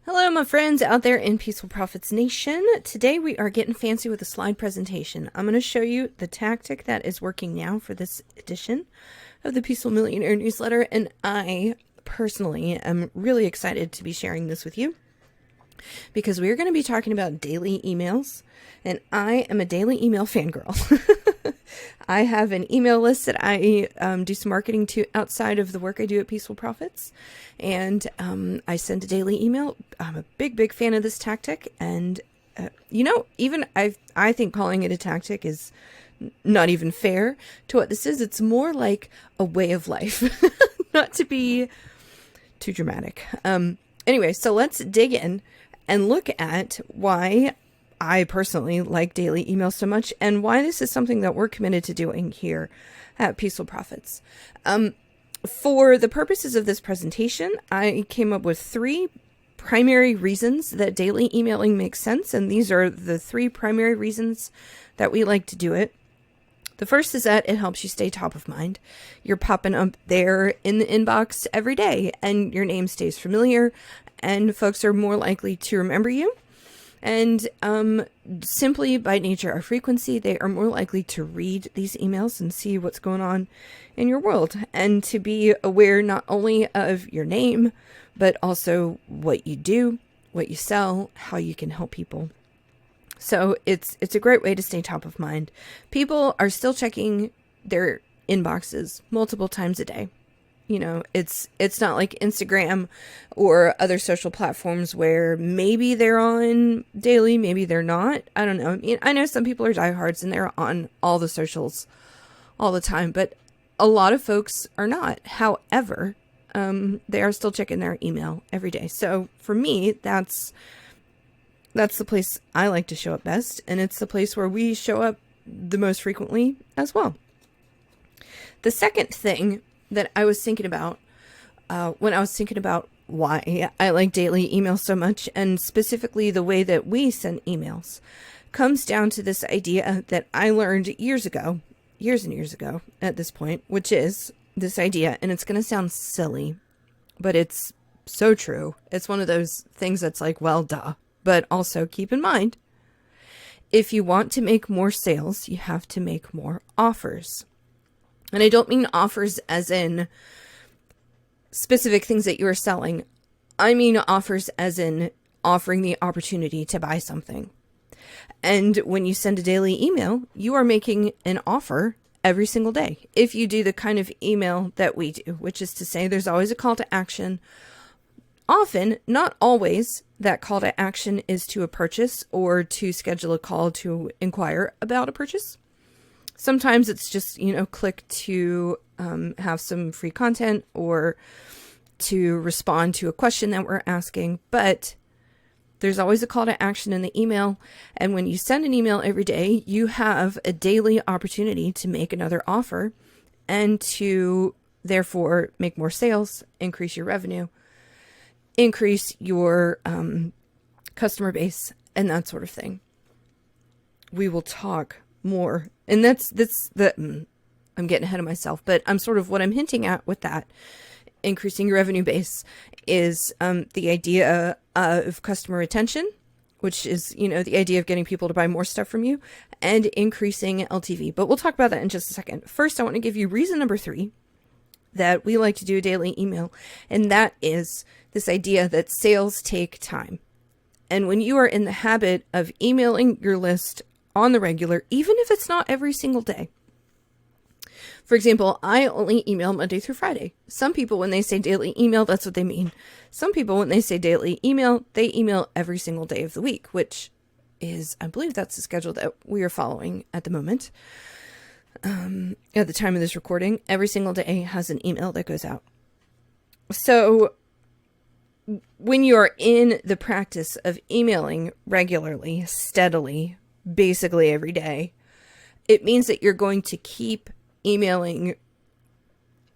Hello, my friends out there in Peaceful Profits Nation. Today we are getting fancy with a slide presentation. I'm going to show you the tactic that is working now for this edition of the Peaceful Millionaire newsletter, and I personally am really excited to be sharing this with you because we are going to be talking about daily emails, and I am a daily email fangirl. I have an email list that I do some marketing to outside of the work I do at Peaceful Profits, and I send a daily email. I'm a big fan of this tactic, and even I think calling it a tactic is not even fair to what this is. It's more like a way of life, not to be too dramatic. Anyway, so let's dig in and look at why I personally like daily emails so much and why this is something that we're committed to doing here at Peaceful Profits. For the purposes of this presentation, I came up with 3 primary reasons that daily emailing makes sense, and these are the 3 primary reasons that we like to do it. The first is that it helps you stay top of mind. You're popping up there in the inbox every day, and your name stays familiar, and folks are more likely to remember you. And simply by nature of frequency, they are more likely to read these emails and see what's going on in your world, and to be aware not only of your name, but also what you do, what you sell, how you can help people. So it's a great way to stay top of mind. People are still checking their inboxes multiple times a day. You know, it's not like Instagram or other social platforms where maybe they're on daily, maybe they're not. I don't know. I know some people are diehards and they're on all the socials all the time, but a lot of folks are not. However, they are still checking their email every day. So for me, that's the place I like to show up best, and it's the place where we show up the most frequently as well. The second thing that I was thinking about when I was thinking about why I like daily emails so much, and specifically the way that we send emails, comes down to this idea that I learned years and years ago at this point, which is this idea, and it's going to sound silly, but it's so true. It's one of those things that's like, well, duh. But also keep in mind, if you want to make more sales, you have to make more offers. And I don't mean offers as in specific things that you are selling. I mean offers as in offering the opportunity to buy something. And when you send a daily email, you are making an offer every single day. If you do the kind of email that we do, which is to say there's always a call to action. Often, not always, that call to action is to a purchase or to schedule a call to inquire about a purchase. Sometimes it's just, click to have some free content or to respond to a question that we're asking. But there's always a call to action in the email. And when you send an email every day, you have a daily opportunity to make another offer and to therefore make more sales, increase your revenue, increase your customer base, and that sort of thing. We will talk more, and I'm getting ahead of myself, but I'm sort of what I'm hinting at with that increasing your revenue base is the idea of customer retention, which is, the idea of getting people to buy more stuff from you, and increasing LTV. But we'll talk about that in just a second. First, I want to give you reason number 3 that we like to do a daily email, and that is this idea that sales take time. And when you are in the habit of emailing your list on the regular, even if it's not every single day. For example, I only email Monday through Friday. Some people, when they say daily email, that's what they mean. Some people, when they say daily email, they email every single day of the week, which is, I believe that's the schedule that we are following at the moment. At the time of this recording, every single day has an email that goes out. So when you are in the practice of emailing regularly, steadily, basically every day, it means that you're going to keep emailing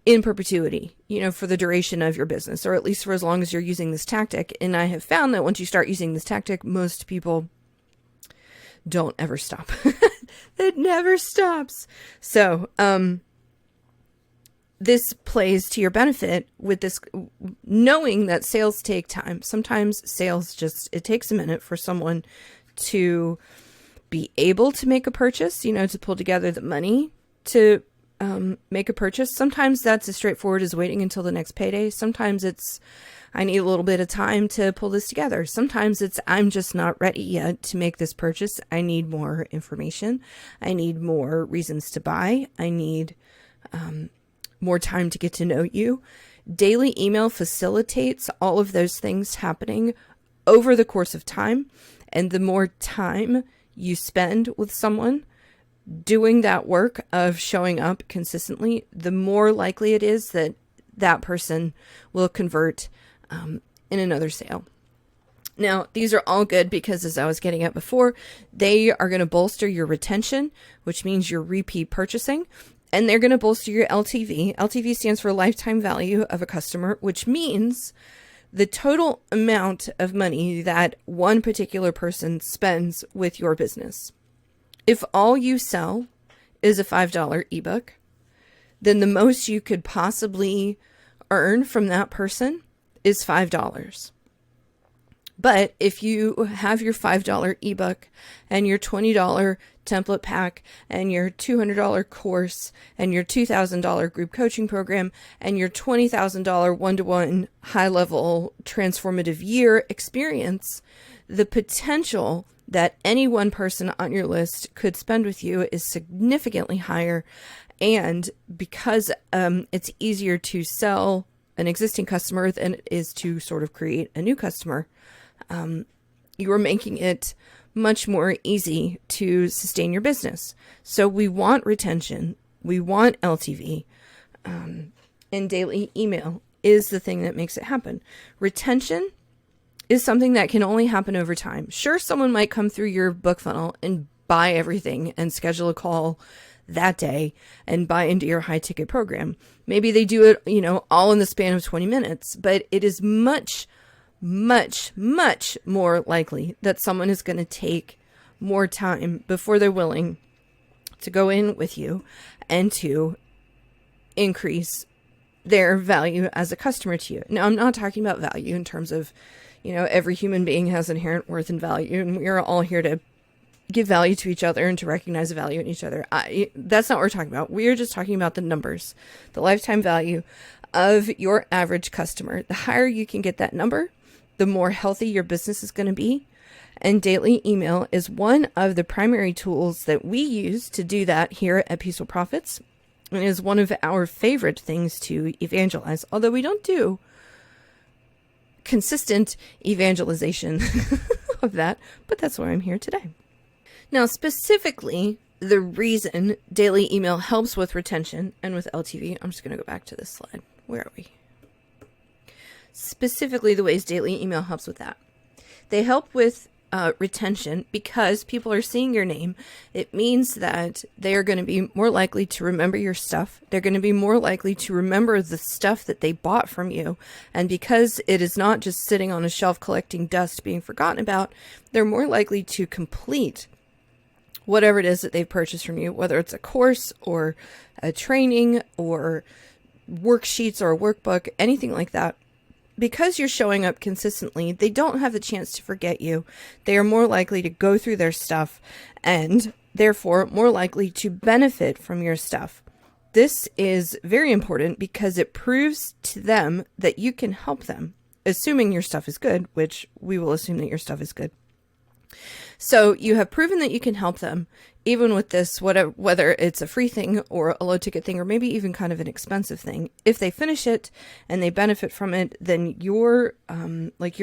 in perpetuity, for the duration of your business, or at least for as long as you're using this tactic. And I have found that once you start using this tactic, most people don't ever stop. It never stops. So, this plays to your benefit with this, knowing that sales take time. Sometimes sales it takes a minute for someone to be able to make a purchase, to pull together the money to make a purchase. Sometimes that's as straightforward as waiting until the next payday. Sometimes it's, I need a little bit of time to pull this together. Sometimes it's, I'm just not ready yet to make this purchase. I need more information. I need more reasons to buy. I need more time to get to know you. Daily email facilitates all of those things happening over the course of time. And the more time you spend with someone doing that work of showing up consistently, the more likely it is that that person will convert in another sale. Now, these are all good because, as I was getting at before, they are going to bolster your retention, which means your repeat purchasing, and they're going to bolster your LTV. LTV stands for lifetime value of a customer, which means the total amount of money that one particular person spends with your business. If all you sell is a $5 ebook, then the most you could possibly earn from that person is $5. But if you have your $5 ebook and your $20 template pack and your $200 course and your $2,000 group coaching program and your $20,000 one-to-one high-level transformative year experience, the potential that any one person on your list could spend with you is significantly higher. And because it's easier to sell an existing customer than it is to sort of create a new customer, you are making it much more easy to sustain your business. So we want retention, we want LTV, and daily email is the thing that makes it happen. Retention is something that can only happen over time. Sure, someone might come through your book funnel and buy everything and schedule a call that day and buy into your high ticket program. Maybe they do it, all in the span of 20 minutes, but it is much, much, much more likely that someone is going to take more time before they're willing to go in with you and to increase their value as a customer to you. Now, I'm not talking about value in terms of, every human being has inherent worth and value, and we are all here to give value to each other and to recognize the value in each other. That's not what we're talking about. We are just talking about the numbers, the lifetime value of your average customer. The higher you can get that number, the more healthy your business is going to be. And daily email is one of the primary tools that we use to do that here at Peaceful Profits. And is one of our favorite things to evangelize, although we don't do consistent evangelization of that, but that's why I'm here today. Now, specifically, the reason daily email helps with retention and with LTV, I'm just going to go back to this slide. Where are we? Specifically, the ways daily email helps with that. They help with retention because people are seeing your name. It means that they are going to be more likely to remember your stuff. They're going to be more likely to remember the stuff that they bought from you. And because it is not just sitting on a shelf collecting dust being forgotten about, they're more likely to complete whatever it is that they've purchased from you, whether it's a course or a training or worksheets or a workbook, anything like that. Because you're showing up consistently, they don't have the chance to forget you. They are more likely to go through their stuff and therefore more likely to benefit from your stuff. This is very important because it proves to them that you can help them, assuming your stuff is good, which we will assume that your stuff is good. So you have proven that you can help them, even with this, whether it's a free thing or a low ticket thing, or maybe even kind of an expensive thing. If they finish it and they benefit from it, then your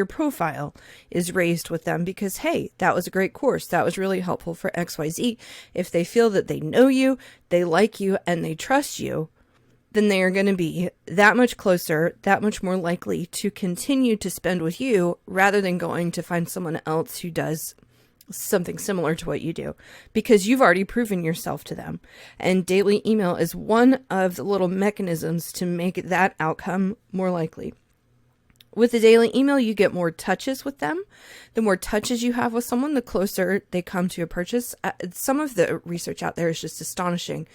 profile is raised with them because, hey, that was a great course. That was really helpful for XYZ. If they feel that they know you, they like you, and they trust you, then they are going to be that much closer, that much more likely to continue to spend with you rather than going to find someone else who does something similar to what you do, because you've already proven yourself to them. And daily email is one of the little mechanisms to make that outcome more likely. With the daily email, you get more touches with them. The more touches you have with someone, the closer they come to a purchase. Some of the research out there is just astonishing.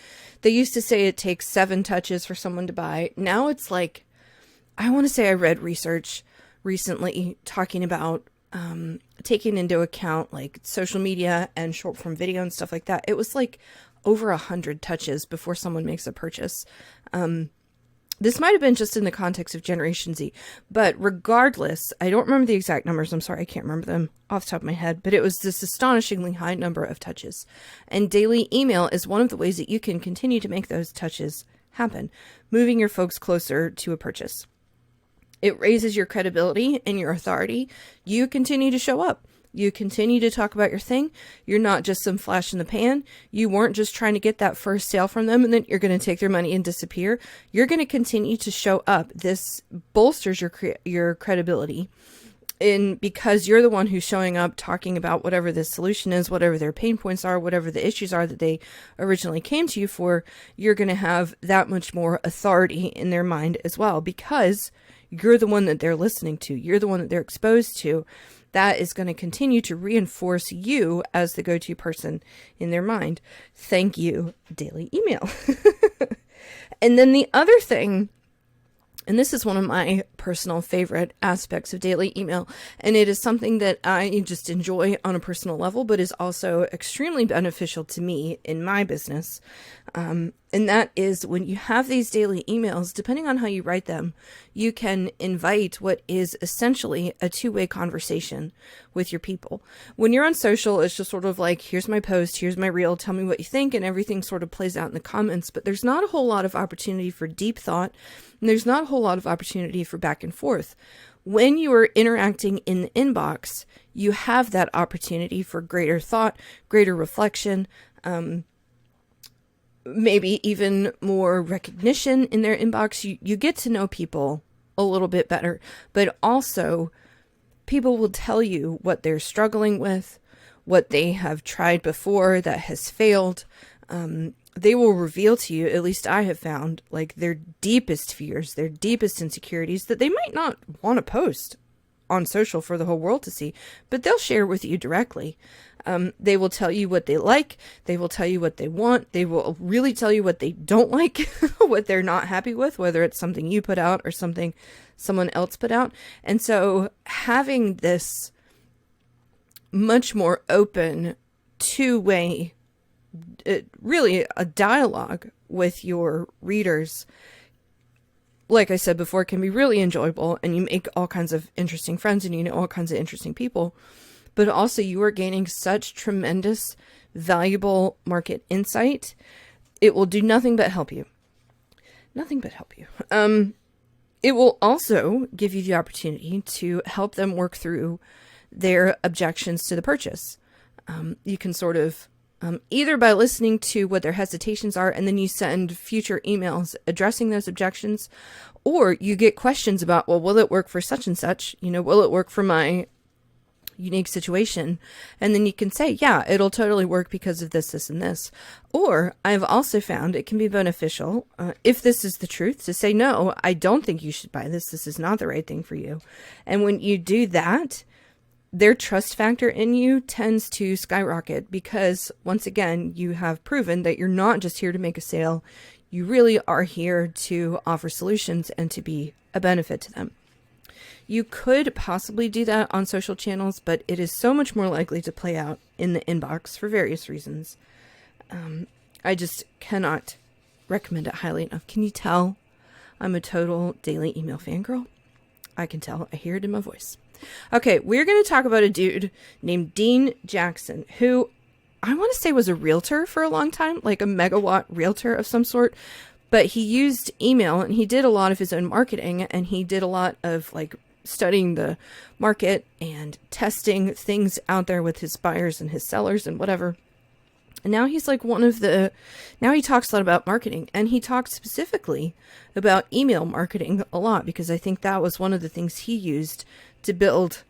They used to say it takes 7 touches for someone to buy. Now it's like, I want to say I read research recently talking about taking into account like social media and short form video and stuff like that. It was like over 100 touches before someone makes a purchase. This might have been just in the context of Generation Z, but regardless, I don't remember the exact numbers. I'm sorry, I can't remember them off the top of my head, but it was this astonishingly high number of touches. And daily email is one of the ways that you can continue to make those touches happen, moving your folks closer to a purchase. It raises your credibility and your authority. You continue to show up. You continue to talk about your thing. You're not just some flash in the pan. You weren't just trying to get that first sale from them and then you're going to take their money and disappear. You're going to continue to show up. This bolsters your credibility. And because you're the one who's showing up talking about whatever the solution is, whatever their pain points are, whatever the issues are that they originally came to you for, you're going to have that much more authority in their mind as well, because you're the one that they're listening to. You're the one that they're exposed to. That is going to continue to reinforce you as the go-to person in their mind. Thank you, daily email. And then the other thing, and this is one of my personal favorite aspects of daily email, and it is something that I just enjoy on a personal level, but is also extremely beneficial to me in my business. And that is when you have these daily emails, depending on how you write them, you can invite what is essentially a two-way conversation with your people. When you're on social, it's just sort of like, here's my post, here's my reel, tell me what you think, and everything sort of plays out in the comments, but there's not a whole lot of opportunity for deep thought, and there's not a whole lot of opportunity for back and forth. When you are interacting in the inbox, you have that opportunity for greater thought, greater reflection, maybe even more recognition in their inbox. You get to know people a little bit better, but also people will tell you what they're struggling with, what they have tried before that has failed. They will reveal to you, at least I have found, like their deepest fears, their deepest insecurities that they might not want to post on social for the whole world to see, but they'll share with you directly. They will tell you what they like. They will tell you what they want. They will really tell you what they don't like, what they're not happy with, whether it's something you put out or something someone else put out. And so having this much more open, two-way, really a dialogue with your readers, like I said before, can be really enjoyable, and you make all kinds of interesting friends and you know all kinds of interesting people. But also you are gaining such tremendous, valuable market insight. It will do nothing but help you. Nothing but help you. It will also give you the opportunity to help them work through their objections to the purchase. You can sort of, either by listening to what their hesitations are, and then you send future emails addressing those objections, or you get questions about, well, will it work for such and such? You know, will it work for my unique situation? And then you can say, yeah, it'll totally work because of this, this, and this. Or I've also found it can be beneficial, if this is the truth, to say, no, I don't think you should buy this. This is not the right thing for you. And when you do that, their trust factor in you tends to skyrocket, because once again, you have proven that you're not just here to make a sale. You really are here to offer solutions and to be a benefit to them. You could possibly do that on social channels, but it is so much more likely to play out in the inbox for various reasons. I just cannot recommend it highly enough. Can you tell I'm a total daily email fangirl? I can tell. I hear it in my voice. Okay, we're going to talk about a dude named Dean Jackson, who I want to say was a realtor for a long time, like a megawatt realtor of some sort. But he used email, and he did a lot of his own marketing, and he did a lot of like studying the market and testing things out there with his buyers and his sellers and whatever. And now he's like now he talks a lot about marketing, and he talks specifically about email marketing a lot, because I think that was one of the things he used to build,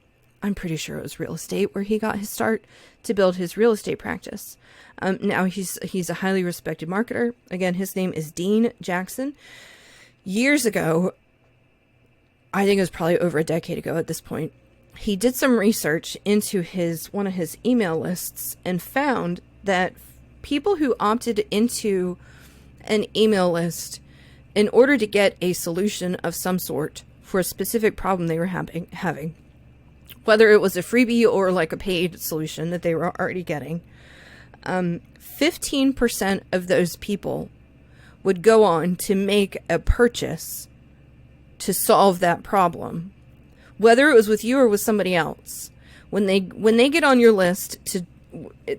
I'm pretty sure it was real estate where he got his start, to build his real estate practice. Now he's a highly respected marketer. Again, his name is Dean Jackson. Years ago, I think it was probably over a decade ago at this point. He did some research into one of his email lists and found that people who opted into an email list in order to get a solution of some sort for a specific problem they were having, whether it was a freebie or like a paid solution that they were already getting, 15% of those people would go on to make a purchase to solve that problem, whether it was with you or with somebody else. When they get on your list to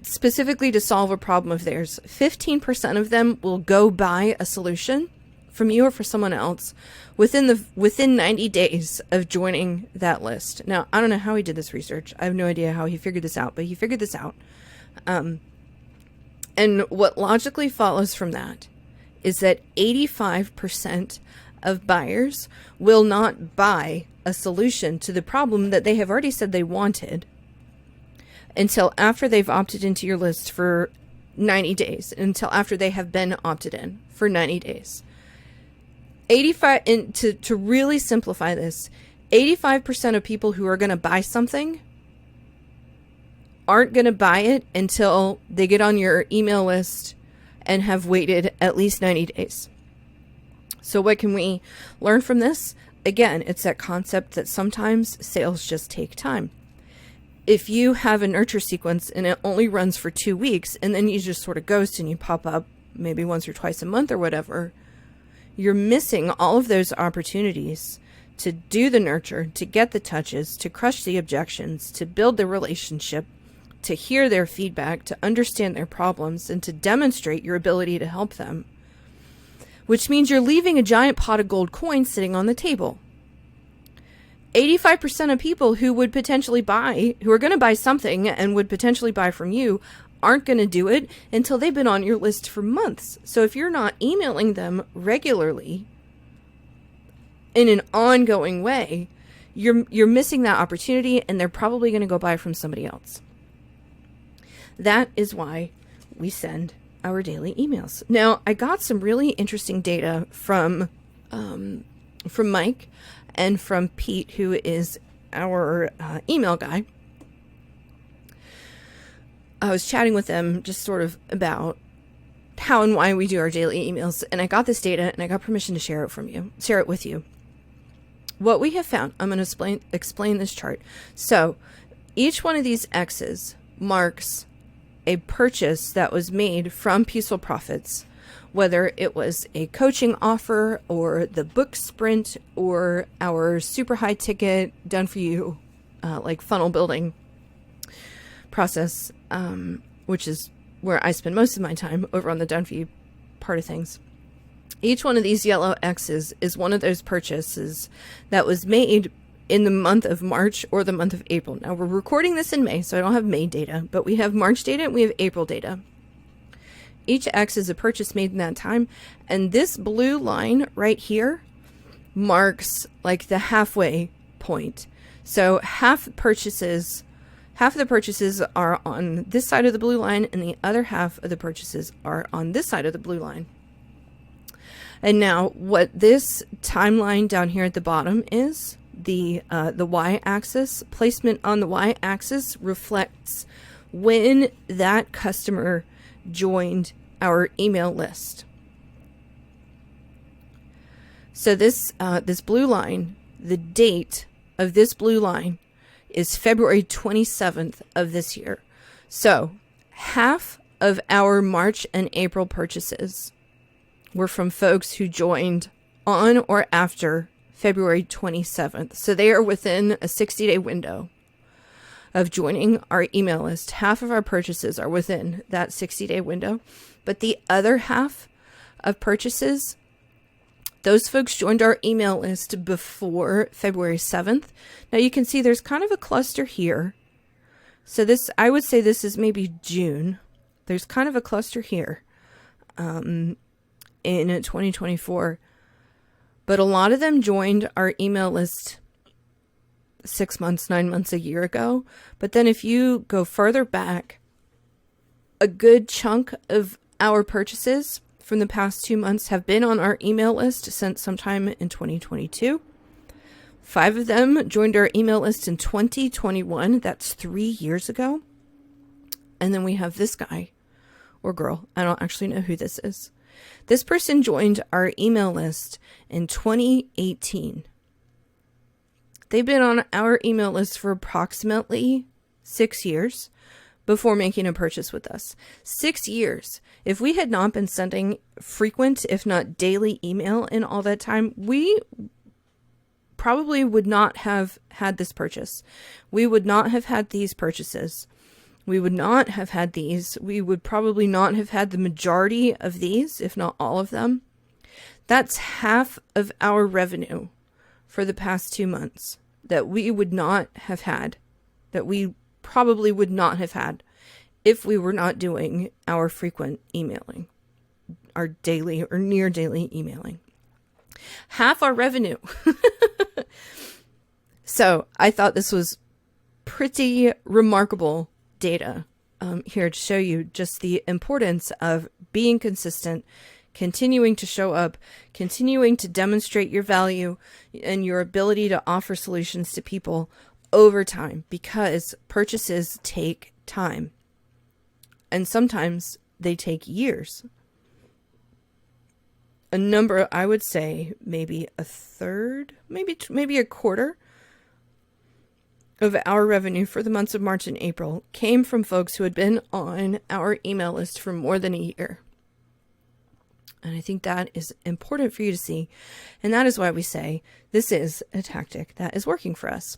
specifically to solve a problem of theirs, 15% of them will go buy a solution from you or for someone else within 90 days of joining that list. Now, I don't know how he did this research. I have no idea how he figured this out, but he figured this out. And what logically follows from that is that 85% of buyers will not buy a solution to the problem that they have already said they wanted until after they've opted into your list for 90 days, until after they have been opted in for 90 days. 85, and to really simplify this, 85% of people who are going to buy something aren't going to buy it until they get on your email list and have waited at least 90 days. So what can we learn from this? Again, it's that concept that sometimes sales just take time. If you have a nurture sequence and it only runs for 2 weeks and then you just sort of ghost and you pop up maybe once or twice a month or whatever, you're missing all of those opportunities to do the nurture, to get the touches, to crush the objections, to build the relationship, to hear their feedback, to understand their problems, and to demonstrate your ability to help them. Which means you're leaving a giant pot of gold coins sitting on the table. 85% of people who would potentially buy, who are going to buy something and would potentially buy from you, aren't going to do it until they've been on your list for months. So if you're not emailing them regularly in an ongoing way, you're missing that opportunity, and they're probably going to go buy from somebody else. That is why we send our daily emails. Now, I got some really interesting data from Mike and from Pete, who is our email guy. I was chatting with them just sort of about how and why we do our daily emails, and I got this data and I got permission to share it with you. What we have found, I'm going to explain this chart. So each one of these X's marks a purchase that was made from Peaceful Profits, whether it was a coaching offer or the book sprint or our super high ticket done for you, like funnel building process, which is where I spend most of my time over on the done for you part of things. Each one of these yellow X's is one of those purchases that was made in the month of March or the month of April. Now, we're recording this in May, so I don't have May data, but we have March data and we have April data. Each X is a purchase made in that time, and this blue line right here marks like the halfway point. So half the purchases are on this side of the blue line, and the other half of the purchases are on this side of the blue line. And now what this timeline down here at the bottom is, the y-axis, placement on the y-axis reflects when that customer joined our email list. So this blue line, the date of this blue line is February 27th of this year. So half of our March and April purchases were from folks who joined on or after February 27th. So they are within a 60-day window of joining our email list. Half of our purchases are within that 60-day window. But the other half of purchases, those folks joined our email list before February 7th. Now you can see there's kind of a cluster here. So this, I would say this is maybe June. There's kind of a cluster here in 2024. But a lot of them joined our email list 6 months, 9 months, a year ago. But then if you go further back, a good chunk of our purchases from the past 2 months have been on our email list since sometime in 2022. 5 of them joined our email list in 2021. That's 3 years ago. And then we have this guy or girl. I don't actually know who this is. This person joined our email list in 2018. They've been on our email list for approximately 6 years before making a purchase with us. 6 years. If we had not been sending frequent, if not daily email in all that time, we probably would not have had this purchase. We would not have had these purchases. We would not have had these. We would probably not have had the majority of these, if not all of them. That's half of our revenue for the past 2 months that we would not have had, that we probably would not have had if we were not doing our frequent emailing, our daily or near daily emailing. Half our revenue. So I thought this was pretty remarkable data here to show you just the importance of being consistent, continuing to show up, continuing to demonstrate your value and your ability to offer solutions to people over time, because purchases take time. And sometimes they take years. A number, I would say maybe a third, maybe a quarter of our revenue for the months of March and April came from folks who had been on our email list for more than a year. And I think that is important for you to see. And that is why we say this is a tactic that is working for us.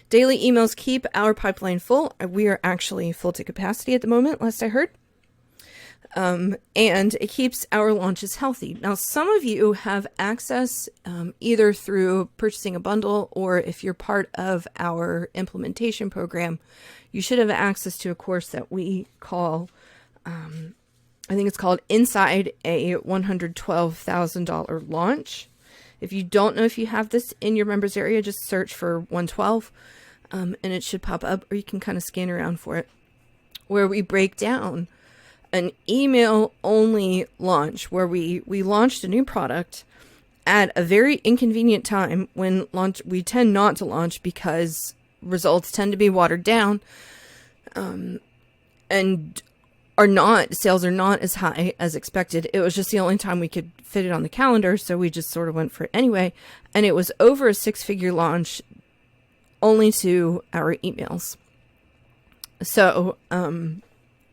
Daily emails keep our pipeline full. We are actually full to capacity at the moment, last I heard. And it keeps our launches healthy. Now, some of you have access either through purchasing a bundle, or if you're part of our implementation program, you should have access to a course that we call, I think it's called Inside a $112,000 Launch. If you don't know if you have this in your members area, just search for 112 and it should pop up, or you can kind of scan around for it, where we break down an email only launch, where we launched a new product at a very inconvenient time when we tend not to launch because results tend to be watered down, and sales are not as high as expected. It was just the only time we could fit it on the calendar, so we just sort of went for it anyway. And it was over a 6-figure launch only to our emails. So,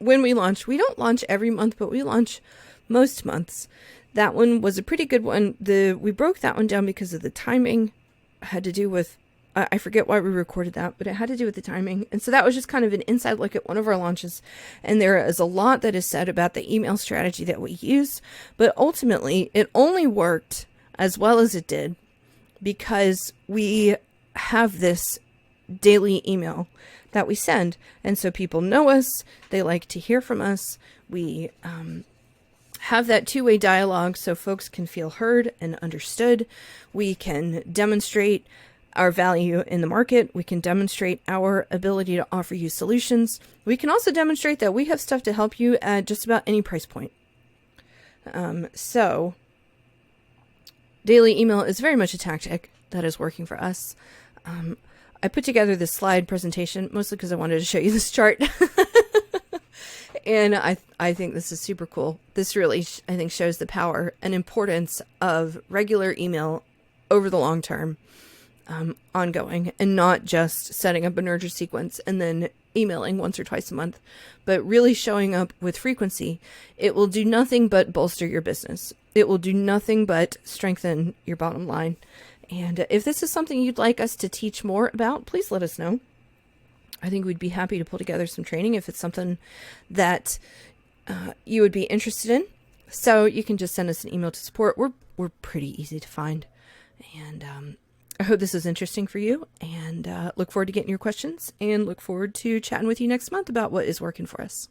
when we launch, we don't launch every month, but we launch most months. That one was a pretty good one. We broke that one down because of the timing. It had to do with, I forget why we recorded that, but it had to do with the timing. And so that was just kind of an inside look at one of our launches. And there is a lot that is said about the email strategy that we use, but ultimately it only worked as well as it did because we have this daily email that we send. And so people know us, they like to hear from us. We have that two-way dialogue so folks can feel heard and understood. We can demonstrate our value in the market. We can demonstrate our ability to offer you solutions. We can also demonstrate that we have stuff to help you at just about any price point. So daily email is very much a tactic that is working for us. I put together this slide presentation mostly because I wanted to show you this chart. And I think this is super cool. This really, I think, shows the power and importance of regular email over the long term, ongoing, and not just setting up a nurture sequence and then emailing once or twice a month, but really showing up with frequency. It will do nothing but bolster your business. It will do nothing but strengthen your bottom line. And if this is something you'd like us to teach more about, please let us know. I think we'd be happy to pull together some training if it's something that you would be interested in. So you can just send us an email to support. We're pretty easy to find. And I hope this is interesting for you, and look forward to getting your questions, and look forward to chatting with you next month about what is working for us.